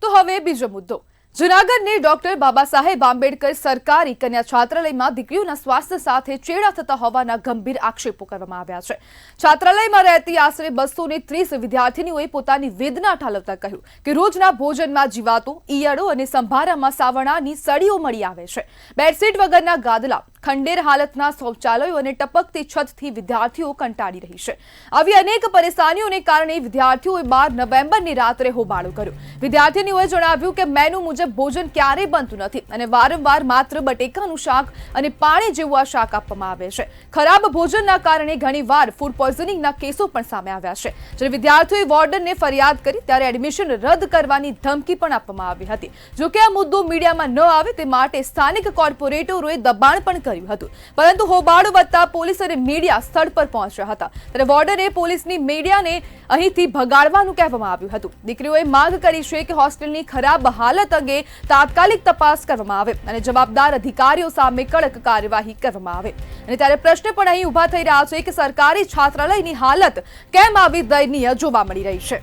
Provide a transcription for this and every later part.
તો હવે બીજો મુદ્દો જૂનાગઢની ડોક્ટર બાબા સાહેબ આંબેડકર સરકારી કન્યા છાત્રાલયમાં દીકરીઓના સ્વાસ્થ્ય સાથે ચેડા થતા હોવાના ગંભીર આક્ષેપો કરવામાં આવ્યા છે। છાત્રાલયમાં રહેતી આશરે 230 વિદ્યાર્થીનીઓએ પોતાની વેદના ઠાલવતા કહ્યું કે રોજના ભોજનમાં જીવાતો, ઈયળો અને સંભારામાં સાવરણાની સળીઓ મળી આવે છે। બેડશીટ વગરના ગાદલા, ખંડેર હાલતના શૌચાલયો અને ટપકતી છતથી વિદ્યાર્થીઓ કંટાળી રહી છે। આવી અનેક પરેશાનીઓને કારણે વિદ્યાર્થીઓએ 12 નવેમ્બરની રાત્રે હોબાળો કર્યો। વિદ્યાર્થીનીઓએ જણાવ્યું કે મેનુ મુજબ ભોજન ક્યારેય બનતું નથી અને વારંવાર માત્ર બટેકાનું શાક અને પાણી જેવું આ શાક આપવામાં આવે છે। ખરાબ ભોજનના કારણે ઘણીવાર ફૂડ પોઈઝનિંગના કેસો પણ સામે આવ્યા છે। જ્યારે વિદ્યાર્થીઓએ વોર્ડનને ફરિયાદ કરી ત્યારે એડમિશન રદ કરવાની ધમકી પણ આપવામાં આવી હતી। જો કે આ મુદ્દો મીડિયામાં ન આવે તે માટે સ્થાનિક કોર્પોરેટરોએ દબાણ પણ કર્યું હતું, પરંતુ હોબાળો વધતા પોલીસ અને મીડિયા સ્થળ પર પહોંચ્યા હતા। ત્યારે વોર્ડને પોલીસની મીડિયાને અહીંથી ભગાડવાનું કહેવામાં આવ્યું હતું। દીકરીઓએ માંગ કરી છે કે હોસ્ટેલની ખરાબ હાલત અંગે તાત્કાલિક તપાસ કરવામાં આવે અને જવાબદાર અધિકારીઓ સામે કડક કાર્યવાહી કરવામાં આવે। અને ત્યારે પ્રશ્ન પણ અહીં ઊભા થઈ રહ્યા છે કે સરકારી છાત્રાલયની હાલત કેમ આવી દયનીય જોવા મળી રહી છે।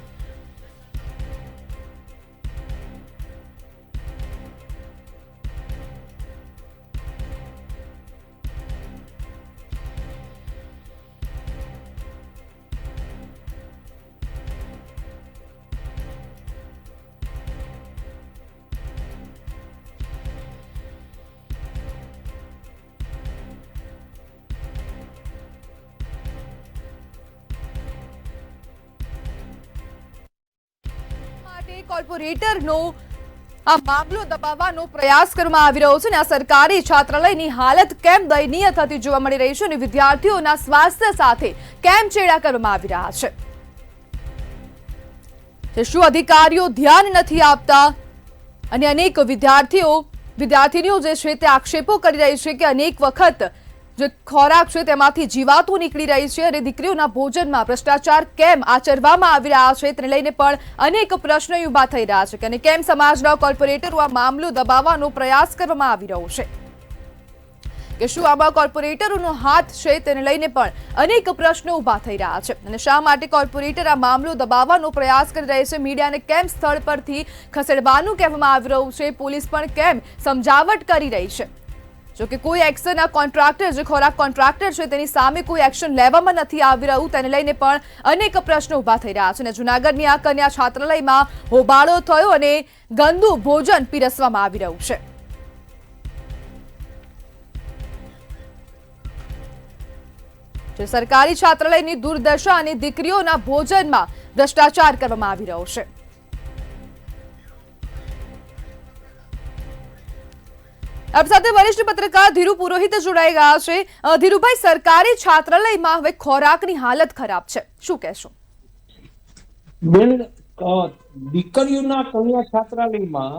કોર્પોરેટરનો આ મામલો દબાવવાનો પ્રયાસ કરવામાં આવી રહ્યો છે અને આ સરકારી છાત્રાલયની હાલત કેમ દયનીય થતી જોવા મળી રહી છે અને વિદ્યાર્થીઓના સ્વાસ્થ્ય સાથે કેમ ચેડા કરવામાં આવી રહ્યા છે। શું અધિકારીઓ ધ્યાન નથી આપતા? અને અનેક વિદ્યાર્થીનીઓ જે છે તે આક્ષેપો કરી રહી છે કે અનેક વખત જે ખોરાક છે તેમાંથી જીવાતો નીકળી રહી છે અને દીકરીઓના ભોજનમાં ભ્રષ્ટાચાર કેમ આચરવામાં આવી રહ્યા છે તેને લઈને પણ અનેક પ્રશ્નો ઊભા થઈ રહ્યા છે અને કેમ સમાજના કોર્પોરેટરો આ મામલો દબાવવાનો પ્રયાસ કરવામાં આવી રહ્યો છે કે શું આમાં કોર્પોરેટરોનો હાથ છે તેને લઈને પણ અનેક પ્રશ્નો ઊભા થઈ રહ્યા છે અને શા માટે કોર્પોરેટર આ મામલો દબાવવાનો પ્રયાસ કરી રહી છે? મીડિયાને કેમ સ્થળ પરથી ખસેડવાનું કહેવામાં આવી રહ્યું છે? પોલીસ પણ કેમ સમજાવટ કરી રહી છે? જો કે કોઈ એક્શન આ કોન્ટ્રાક્ટર જે ખોરાક કોન્ટ્રાક્ટર છે તેની સામે કોઈ એક્શન લેવામાં નથી આવી રહ્યું તેને લઈને પણ અનેક પ્રશ્નો ઊભા થઈ રહ્યા છે અને જૂનાગઢની આ કન્યા છાત્રાલયમાં હોબાળો થયો અને ગંદુ ભોજન પીરસવામાં આવી રહ્યું છે। જે સરકારી છાત્રાલયની દુર્દશા અને દીકરીઓના ભોજનમાં ભ્રષ્ટાચાર કરવામાં આવી રહ્યો છે। આપ સાથે વરિષ્ઠ પત્રકાર ધીરુ પુરોહિત જોડાઈ ગયા છે। ધીરુભાઈ, સરકારી છાત્રાલયમાં હવે ખોરાકની હાલત ખરાબ છે, શું કહેશો? બેન, દીકરીઓના કન્યા છાત્રાલયમાં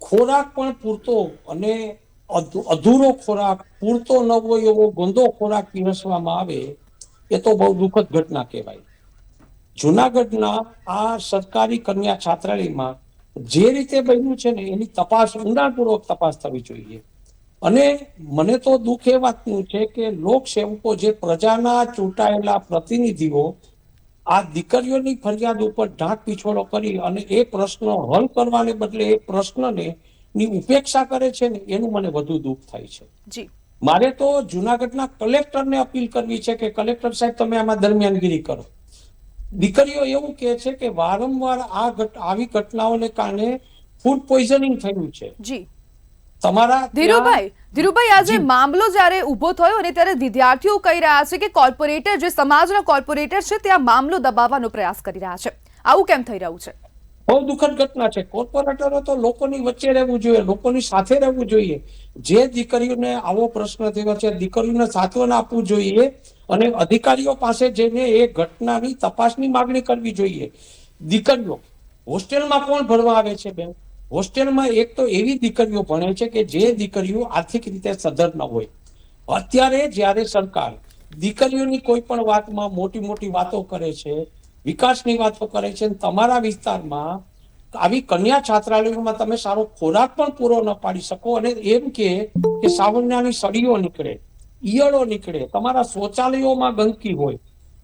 ખોરાક પણ પૂરતો અને અધૂરો ખોરાક, પૂરતો ન હોય એવો ગંદો ખોરાક પીરસવામાં આવે એ તો બહુ દુઃખદ ઘટના કહેવાય। જૂનાગઢના આ સરકારી કન્યા છાત્રાલયમાં જે રીતે બન્યું છે ને એની તપાસ, ઊંડાણપૂર્વક તપાસ થવી જોઈએ। અને મને તો દુઃખ એ વાતનું છે કે લોકસેવકો, જે પ્રજાના ચૂંટાયેલા પ્રતિનિધિઓ, આ દીકરીઓની ફરિયાદ ઉપર ઢાંક પીછોડો કરી અને એ પ્રશ્ન હલ કરવાને બદલે એ પ્રશ્નને ની ઉપેક્ષા કરે છે ને એનું મને વધુ દુઃખ થાય છે। મારે તો જૂનાગઢના કલેક્ટરને અપીલ કરવી છે કે કલેક્ટર સાહેબ, તમે આમાં દરમિયાનગીરી કરો। દીકરીઓ એવું કહે છે કે વારંવાર આવી ઘટનાઓને કારણે ફૂડ પોઈઝનિંગ થયું છે। તમારા ધીરુભાઈ, આજે મામલો જ્યારે ઉભો થયો અને ત્યારે વિદ્યાર્થીઓ કહી રહ્યા છે કે કોર્પોરેટર, જે સમાજના કોર્પોરેટર છે, તે આ મામલો દબાવવાનો પ્રયાસ કરી રહ્યા છે। આવું કેમ થઈ રહ્યું છે? બહુ દુઃખદ ઘટના છે। કોર્પોરેટરો તો લોકોની વચ્ચે રહેવું જોઈએ, લોકોની સાથે રહેવું જોઈએ। જે દીકરીઓને આવો પ્રશ્ન થયો છે, દીકરીઓને સાંત્વન આપવું જોઈએ અને અધિકારીઓ પાસે જઈને એ ઘટનાની તપાસની માંગણી કરવી જોઈએ। દીકરીઓ હોસ્ટેલમાં કોણ ભણવા આવે છે બેન? હોસ્ટેલમાં એક તો એવી દીકરીઓ ભણે છે કે જે દીકરીઓ આર્થિક રીતે સદ્ધર ન હોય। અત્યારે જ્યારે સરકાર દીકરીઓની કોઈ પણ વાતમાં મોટી મોટી વાતો કરે છે, વિકાસની વાતો કરે છે, તમારા વિસ્તારમાં આવી કન્યા છાત્રાલયોમાં તમે સારો ખોરાક પણ પૂરો ન પાડી શકો અને એમ કે સાવરણાની સળીઓ નીકળે, ઈયળો નીકળે, તમારા શૌચાલયોમાં ગંદકી હોય,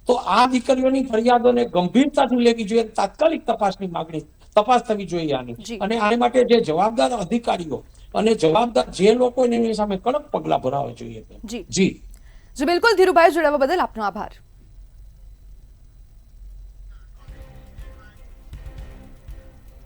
તો આ દીકરીઓની ફરિયાદોને ગંભીરતાથી લેવી જોઈએ, તાત્કાલિક તપાસની માંગણી તપાસ થવી જોઈએ આની. જી. અને આને માટે જે જવાબદાર અધિકારીઓ અને જવાબદાર જે લોકો એની સામે કડક પગલા ભરાવા જોઈએ. જી જી જી બિલકુલ ધીરુભાઈ, જોડાવા બદલ આપનો આભાર.